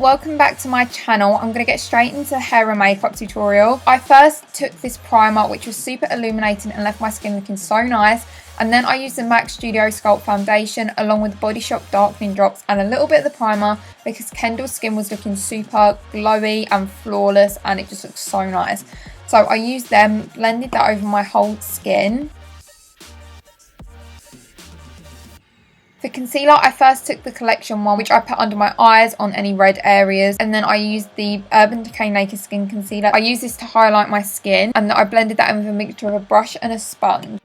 welcome back to my channel. I'm going to get straight into hair and makeup tutorial. I first took this primer which was super illuminating and left my skin looking so nice, and then I used the MAC Studio Sculpt foundation along with the Body Shop darkening drops and a little bit of the primer because Kendall's skin was looking super glowy and flawless and it just looks so nice. So I used them, blended that over my whole skin. For concealer, I first took the collection one, which I put under my eyes on any red areas, and then I used the Urban Decay Naked Skin Concealer. I used this to highlight my skin, and I blended that in with a mixture of a brush and a sponge.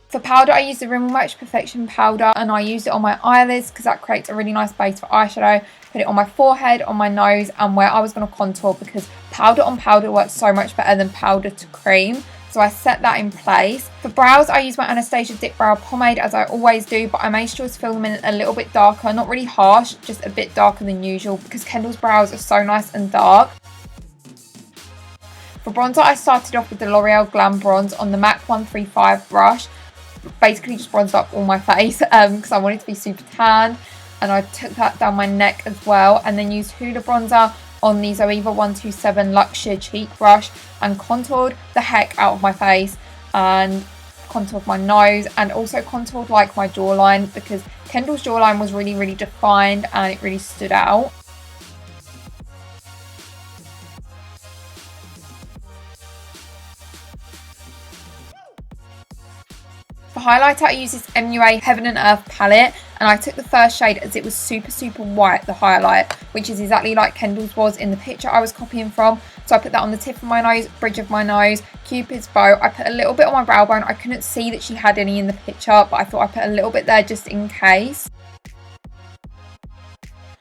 For powder, I used the Rimmel Match Perfection powder, and I used it on my eyelids because that creates a really nice base for eyeshadow. Put it on my forehead, on my nose, and where I was going to contour because powder on powder works so much better than powder to cream. So I set that in place. For brows, I used my Anastasia Dipbrow pomade as I always do, but I made sure to fill them in a little bit darker, not really harsh, just a bit darker than usual because Kendall's brows are so nice and dark. For bronzer, I started off with the L'Oreal Glam Bronze on the MAC 135 brush. Basically just bronzed up all my face because I wanted to be super tan, and I took that down my neck as well, and then used Hoola bronzer on the Zoeva 127 Luxe Sheer Cheek brush and contoured the heck out of my face and contoured my nose and also contoured like my jawline because Kendall's jawline was really defined and it really stood out. For highlighter, I used this MUA Heaven and Earth palette, and I took the first shade as it was super white, the highlight, which is exactly like Kendall's was in the picture I was copying from. So I put that on the tip of my nose, bridge of my nose, Cupid's bow. I put a little bit on my brow bone. I couldn't see that she had any in the picture, but I thought I put a little bit there just in case.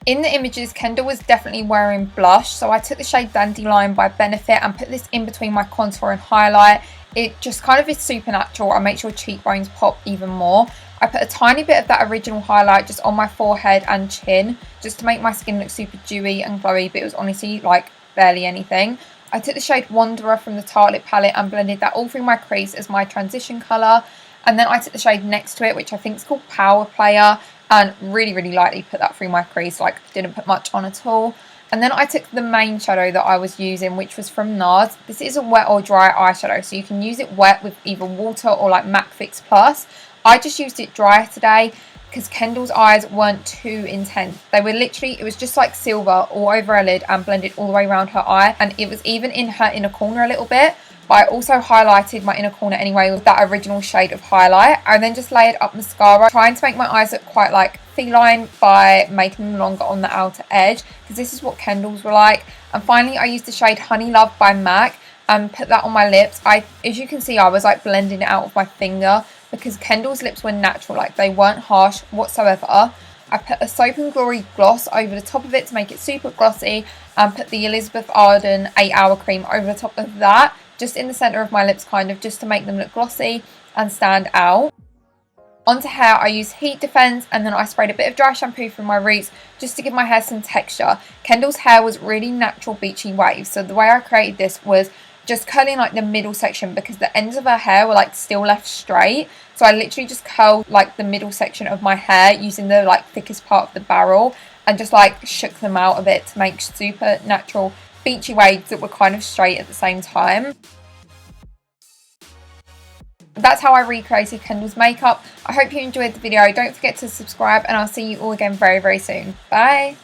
In the images, Kendall was definitely wearing blush, so I took the shade Dandelion by Benefit and put this in between my contour and highlight. It just kind of is super natural. I make sure cheekbones pop even more. I put a tiny bit of that original highlight just on my forehead and chin, just to make my skin look super dewy and glowy, but it was honestly like barely anything. I took the shade Wanderer from the Tartelette palette and blended that all through my crease as my transition colour. And then I took the shade next to it, which I think is called Power Player, and really lightly put that through my crease, like didn't put much on at all. And then I took the main shadow that I was using, which was from Nars. This is a wet or dry eyeshadow, so you can use it wet with either water or like MAC Fix Plus. I just used it dry today because Kendall's eyes weren't too intense. They were literally, it was just like silver all over her lid and blended all the way around her eye, and it was even in her inner corner a little bit. But I also highlighted my inner corner anyway with that original shade of highlight. I then just layered up mascara, trying to make my eyes look quite like feline by making them longer on the outer edge, because this is what Kendall's were like. And finally I used the shade Honeylove by MAC and put that on my lips. As you can see, I was like blending it out with my finger because Kendall's lips were natural, like they weren't harsh whatsoever. I put a Soap&Glory gloss over the top of it to make it super glossy, and put the Elizabeth Arden 8 Hour Cream over the top of that, just in the centre of my lips kind of, just to make them look glossy and stand out. Onto hair, I used Heat Defense and then I sprayed a bit of dry shampoo from my roots just to give my hair some texture. Kendall's hair was really natural beachy waves, so the way I created this was just curling like the middle section because the ends of her hair were like still left straight. So I literally just curled like the middle section of my hair using the like thickest part of the barrel and just like shook them out a bit to make super natural beachy waves that were kind of straight at the same time. That's how I recreated Kendall's makeup. I hope you enjoyed the video. Don't forget to subscribe and I'll see you all again very soon. Bye!